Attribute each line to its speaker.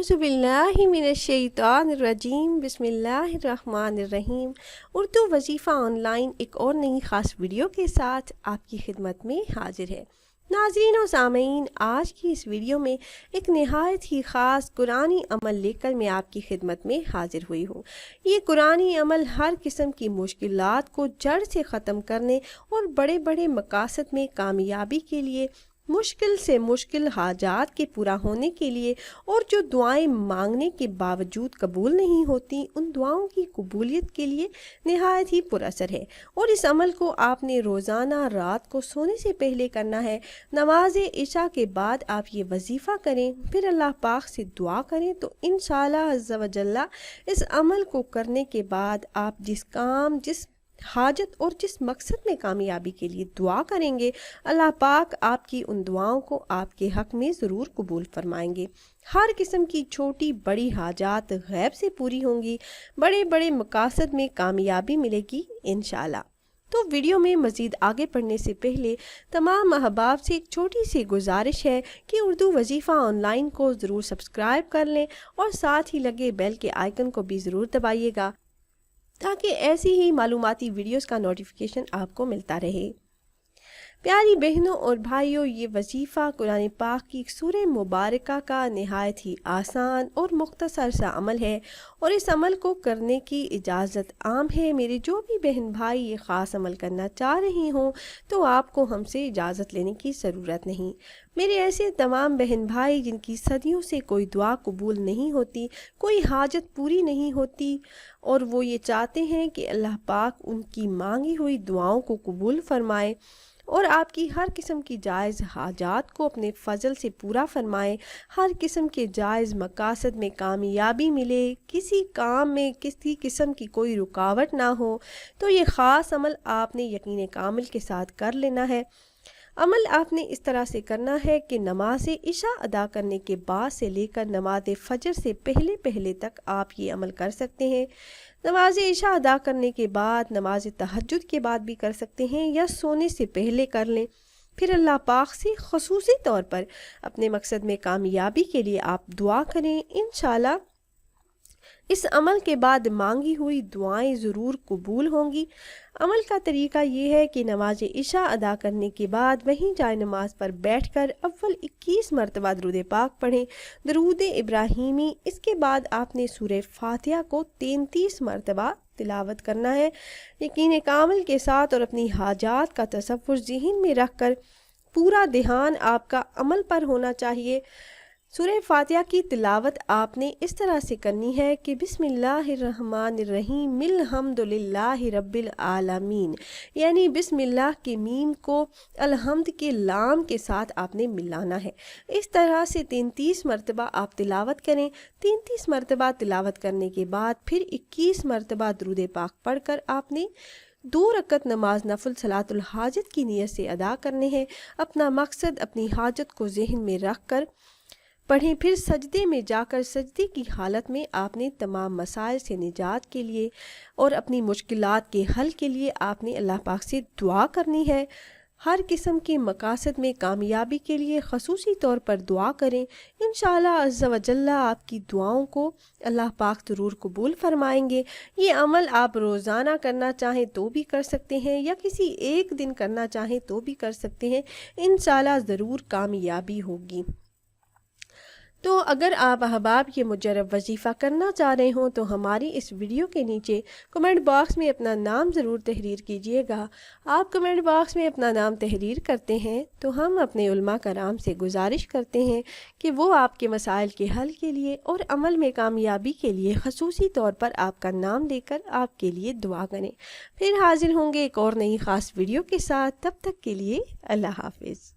Speaker 1: اعوذ باللہ من الشیطان الرجیم بسم اللہ الرحمن الرحیم۔ اردو وظیفہ آن لائن ایک اور نئی خاص ویڈیو کے ساتھ آپ کی خدمت میں حاضر ہے۔ ناظرین و سامعین، آج کی اس ویڈیو میں ایک نہایت ہی خاص قرآنی عمل لے کر میں آپ کی خدمت میں حاضر ہوئی ہوں۔ یہ قرآنی عمل ہر قسم کی مشکلات کو جڑ سے ختم کرنے اور بڑے بڑے مقاصد میں کامیابی کے لیے، مشکل سے مشکل حاجات کے پورا ہونے کے لیے، اور جو دعائیں مانگنے کے باوجود قبول نہیں ہوتی ان دعاؤں کی قبولیت کے لیے نہایت ہی پر اثر ہے۔ اور اس عمل کو آپ نے روزانہ رات کو سونے سے پہلے کرنا ہے۔ نماز عشاء کے بعد آپ یہ وظیفہ کریں، پھر اللہ پاک سے دعا کریں تو انشاءاللہ عز و جل اس عمل کو کرنے کے بعد آپ جس کام، جس حاجت اور جس مقصد میں کامیابی کے لیے دعا کریں گے، اللہ پاک آپ کی ان دعاؤں کو آپ کے حق میں ضرور قبول فرمائیں گے۔ ہر قسم کی چھوٹی بڑی حاجات غیب سے پوری ہوں گی، بڑے بڑے مقاصد میں کامیابی ملے گی انشاءاللہ۔ تو ویڈیو میں مزید آگے پڑھنے سے پہلے تمام احباب سے ایک چھوٹی سی گزارش ہے کہ اردو وظیفہ آن لائن کو ضرور سبسکرائب کر لیں اور ساتھ ہی لگے بیل کے آئیکن کو بھی ضرور دبائیے گا تاکہ ایسی ہی معلوماتی ویڈیوز کا نوٹیفیکیشن آپ کو ملتا رہے۔ پیاری بہنوں اور بھائیوں، یہ وظیفہ قرآن پاک کی سورہ مبارکہ کا نہایت ہی آسان اور مختصر سا عمل ہے، اور اس عمل کو کرنے کی اجازت عام ہے۔ میرے جو بھی بہن بھائی یہ خاص عمل کرنا چاہ رہی ہوں تو آپ کو ہم سے اجازت لینے کی ضرورت نہیں۔ میرے ایسے تمام بہن بھائی جن کی صدیوں سے کوئی دعا قبول نہیں ہوتی، کوئی حاجت پوری نہیں ہوتی، اور وہ یہ چاہتے ہیں کہ اللہ پاک ان کی مانگی ہوئی دعاؤں کو قبول فرمائے اور آپ کی ہر قسم کی جائز حاجات کو اپنے فضل سے پورا فرمائے، ہر قسم کے جائز مقاصد میں کامیابی ملے، کسی کام میں کسی قسم کی کوئی رکاوٹ نہ ہو، تو یہ خاص عمل آپ نے یقین کامل کے ساتھ کر لینا ہے۔ عمل آپ نے اس طرح سے کرنا ہے کہ نماز عشاء ادا کرنے کے بعد سے لے کر نماز فجر سے پہلے تک آپ یہ عمل کر سکتے ہیں۔ نماز عشاء ادا کرنے کے بعد نماز تہجد کے بعد بھی کر سکتے ہیں، یا سونے سے پہلے کر لیں۔ پھر اللہ پاک سے خصوصی طور پر اپنے مقصد میں کامیابی کے لیے آپ دعا کریں، انشاءاللہ اس عمل کے بعد مانگی ہوئی دعائیں ضرور قبول ہوں گی۔ عمل کا طریقہ یہ ہے کہ نماز عشاء ادا کرنے کے بعد وہیں جائے نماز پر بیٹھ کر اول 21 مرتبہ درود پاک پڑھیں، درود ابراہیمی۔ اس کے بعد آپ نے سورہ فاتحہ کو 33 مرتبہ تلاوت کرنا ہے، یقین کامل کے ساتھ اور اپنی حاجات کا تصور ذہن میں رکھ کر پورا دھیان آپ کا عمل پر ہونا چاہیے۔ سورہ فاتحہ کی تلاوت آپ نے اس طرح سے کرنی ہے کہ بسم اللہ الرحمن الرحیم الحمد للہ رب العالمین، یعنی بسم اللہ کے میم کو الحمد کے لام کے ساتھ آپ نے ملانا ہے۔ اس طرح سے 33 مرتبہ آپ تلاوت کریں۔ 33 مرتبہ تلاوت کرنے کے بعد پھر 21 مرتبہ درود پاک پڑھ کر آپ نے 2 رکعت نماز نفل صلاۃ الحاجت کی نیت سے ادا کرنے ہیں۔ اپنا مقصد، اپنی حاجت کو ذہن میں رکھ کر پڑھیں۔ پھر سجدے میں جا کر سجدے کی حالت میں آپ نے تمام مسائل سے نجات کے لیے اور اپنی مشکلات کے حل کے لیے آپ نے اللہ پاک سے دعا کرنی ہے۔ ہر قسم کے مقاصد میں کامیابی کے لیے خصوصی طور پر دعا کریں، انشاءاللہ عز و جل آپ کی دعاؤں کو اللہ پاک ضرور قبول فرمائیں گے۔ یہ عمل آپ روزانہ کرنا چاہیں تو بھی کر سکتے ہیں، یا کسی ایک دن کرنا چاہیں تو بھی کر سکتے ہیں، انشاءاللہ ضرور کامیابی ہوگی۔ تو اگر آپ احباب یہ مجرب وظیفہ کرنا چاہ رہے ہوں تو ہماری اس ویڈیو کے نیچے کمنٹ باکس میں اپنا نام ضرور تحریر کیجئے گا۔ آپ کمنٹ باکس میں اپنا نام تحریر کرتے ہیں تو ہم اپنے علماء کرام سے گزارش کرتے ہیں کہ وہ آپ کے مسائل کے حل کے لیے اور عمل میں کامیابی کے لیے خصوصی طور پر آپ کا نام لے کر آپ کے لیے دعا کریں۔ پھر حاضر ہوں گے ایک اور نئی خاص ویڈیو کے ساتھ، تب تک کے لیے اللہ حافظ۔